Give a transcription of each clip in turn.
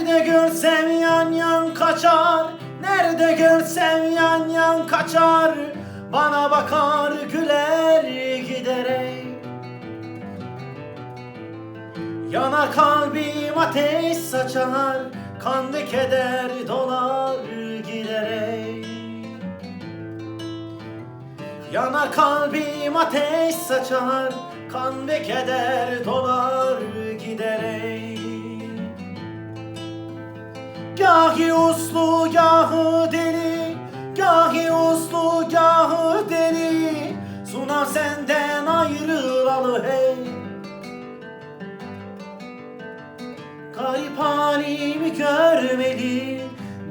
Nerede görsem yan yan kaçar, nerede görsem yan yan kaçar, bana bakar güler giderek. Yanar kalbim ateş saçar, kan ve keder dolar giderek. Yanar kalbim ateş saçar, kan ve keder dolar giderek. Gahi uslu gahı deli, gahi uslu gahı deli, sunam senden ayrılalı hey. Garip halimi görmeli,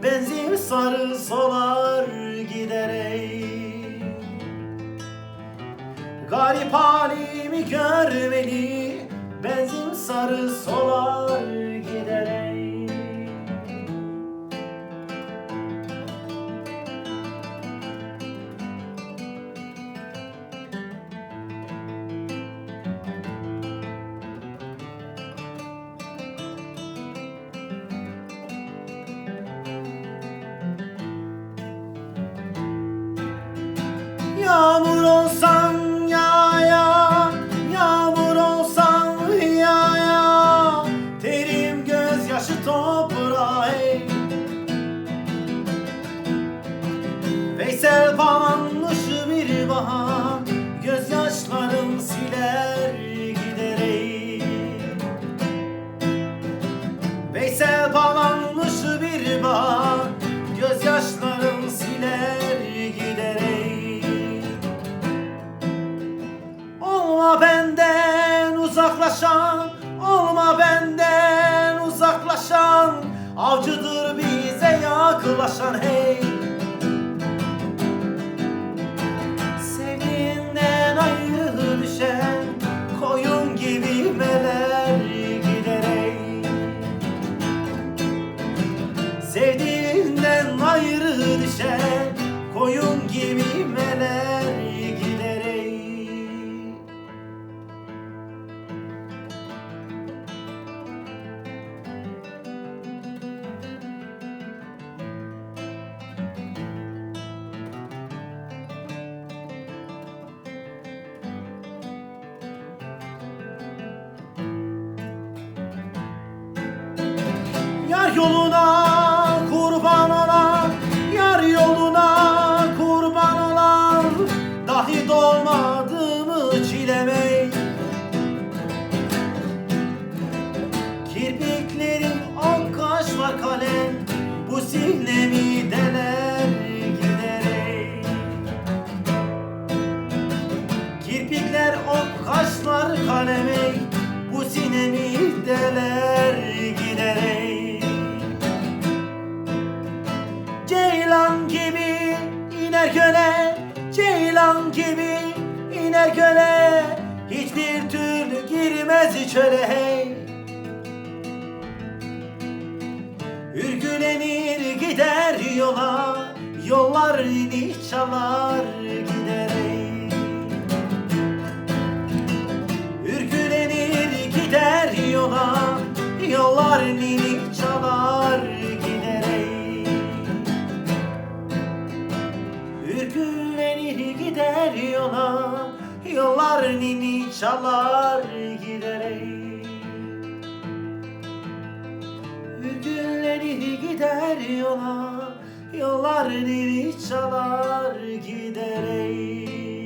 benzin sarı solar giderek. Garip halimi görmeli, benzin sarı solar giderek. Yağmur olsan ya ya, yağmur olsan ya ya, terim gözyaşı toprağa hey. Veysel bağlanmış bir bahar, gözyaşlarım siler giderek. Veysel bağlanmış bir bahar, gözyaşlarım siler giderek. Olma benden uzaklaşan, olma benden uzaklaşan, avcıdır bize yaklaşan hey. Sevdiğinden ayrı düşen koyun gibi meler giderek. Sevdiğinden ayrı düşen koyun gibi meler giderek. Yar yoluna kurban olan, yar yoluna kurban olan, dahi dolmadı mı çileme? Kirpiklerim ak kaşlar kalem, bu sinemi deler giderek. Kirpikler ok kaşlar kaleme, bu sinemi deler giderek. Ceylan gibi iner göle, ceylan gibi iner göle, hiçbir türlü girmez çöle hey. Ürgülenir gider yola, yollar ini çalar giderek. Ürgülenir gider yola, yollar ini çalar giderek. Ürgülenir gider yola, yollar nini çalar giderek. Ürgülenir gider yola, yollar nini çalar giderek.